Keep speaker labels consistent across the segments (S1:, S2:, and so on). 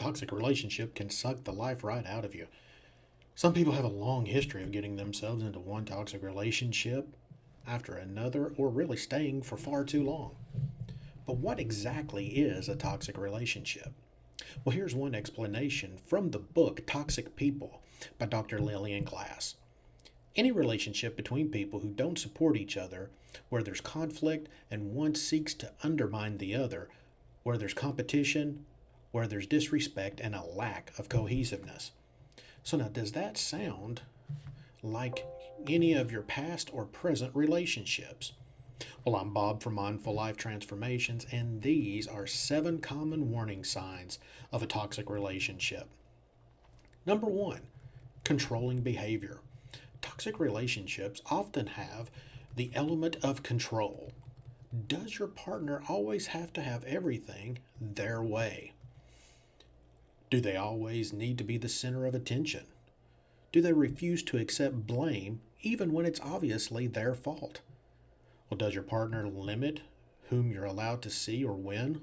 S1: toxic relationship can suck the life right out of you. Some people have a long history of getting themselves into one toxic relationship after another, or really staying for far too long. But what exactly is a toxic relationship? Well, here's one explanation from the book Toxic People by Dr. Lillian Glass. Any relationship between people who don't support each other, where there's conflict and one seeks to undermine the other, where there's competition, where there's disrespect and a lack of cohesiveness. So now, does that sound like any of your past or present relationships? Well, I'm Bob from Mindful Life Transformations, and these are 7 common warning signs of a toxic relationship. Number 1, controlling behavior. Toxic relationships often have the element of control. Does your partner always have to have everything their way? Do they always need to be the center of attention? Do they refuse to accept blame even when it's obviously their fault? Well, does your partner limit whom you're allowed to see or when?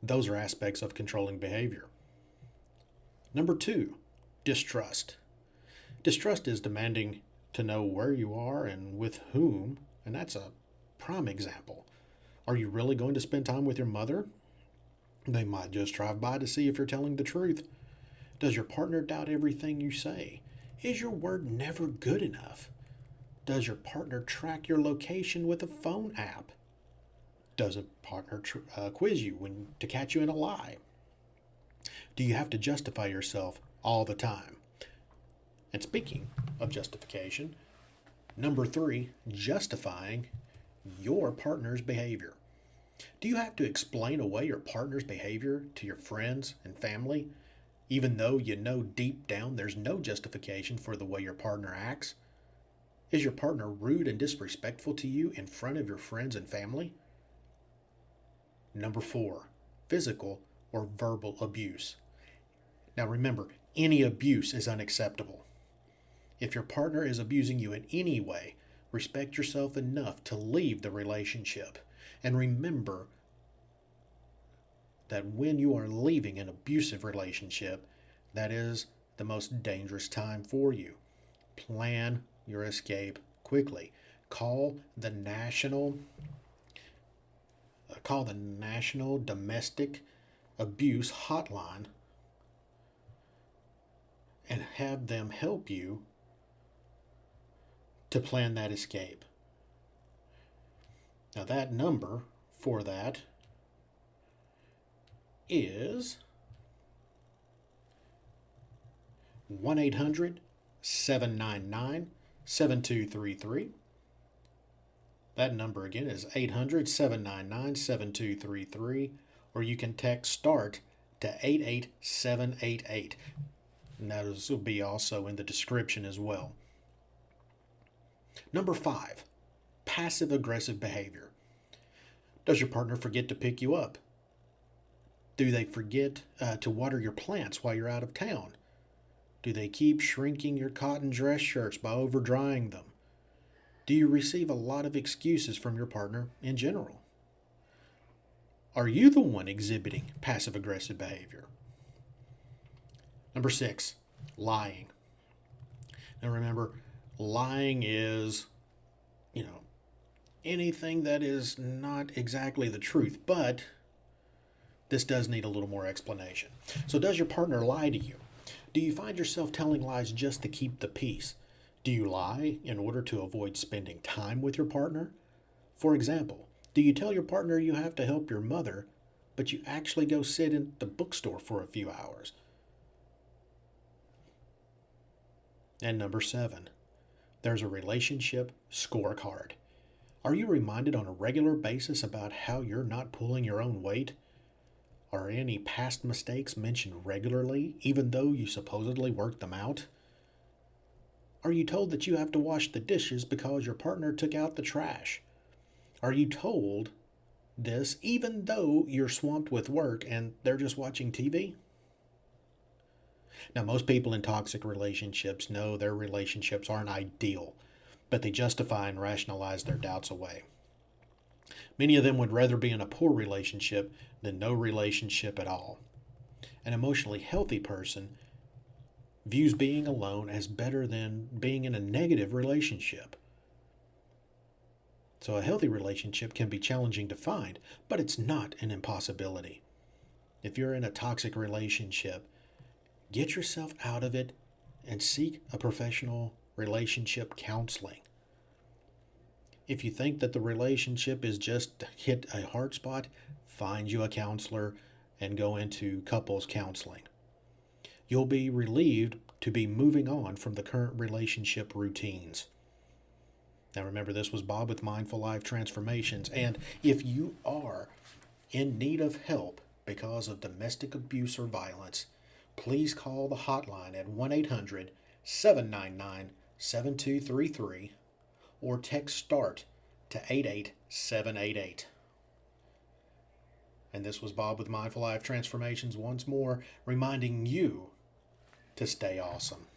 S1: Those are aspects of controlling behavior. Number 2, distrust. Distrust is demanding to know where you are and with whom, and that's a prime example. Are you really going to spend time with your mother? They might just drive by to see if you're telling the truth. Does your partner doubt everything you say? Is your word never good enough? Does your partner track your location with a phone app? Does a partner quiz you to catch you in a lie? Do you have to justify yourself all the time? And speaking of justification, number 3, justifying your partner's behavior. Do you have to explain away your partner's behavior to your friends and family, even though you know deep down there's no justification for the way your partner acts? Is your partner rude and disrespectful to you in front of your friends and family? Number 4, physical or verbal abuse. Now remember, any abuse is unacceptable. If your partner is abusing you in any way, respect yourself enough to leave the relationship. And remember that when you are leaving an abusive relationship, that is the most dangerous time for you. Plan your escape quickly. Call the National Domestic Abuse Hotline and have them help you to plan that escape. Now that number for that is 1-800-799-7233. That number again is 800-799-7233, or you can text START to 88788. And that will be also in the description as well. Number 5, passive-aggressive behavior. Does your partner forget to pick you up? Do they forget to water your plants while you're out of town? Do they keep shrinking your cotton dress shirts by over-drying them? Do you receive a lot of excuses from your partner in general? Are you the one exhibiting passive-aggressive behavior? Number 6, lying. Now remember, lying is, anything that is not exactly the truth, but this does need a little more explanation. So does your partner lie to you? Do you find yourself telling lies just to keep the peace? Do you lie in order to avoid spending time with your partner? For example, do you tell your partner you have to help your mother, but you actually go sit in the bookstore for a few hours? And number 7, there's a relationship scorecard. Are you reminded on a regular basis about how you're not pulling your own weight? Are any past mistakes mentioned regularly, even though you supposedly worked them out? Are you told that you have to wash the dishes because your partner took out the trash? Are you told this even though you're swamped with work and they're just watching TV? Now, most people in toxic relationships know their relationships aren't ideal, but they justify and rationalize their doubts away. Many of them would rather be in a poor relationship than no relationship at all. An emotionally healthy person views being alone as better than being in a negative relationship. So a healthy relationship can be challenging to find, but it's not an impossibility. If you're in a toxic relationship, get yourself out of it and seek a professional relationship counseling. If you think that the relationship is just hit a hard spot, find you a counselor and go into couples counseling. You'll be relieved to be moving on from the current relationship routines. Now remember, this was Bob with Mindful Life Transformations, and if you are in need of help because of domestic abuse or violence, please call the hotline at 1-800-799-7233 or text START to 88788. And this was Bob with Mindful Life Transformations once more, reminding you to stay awesome.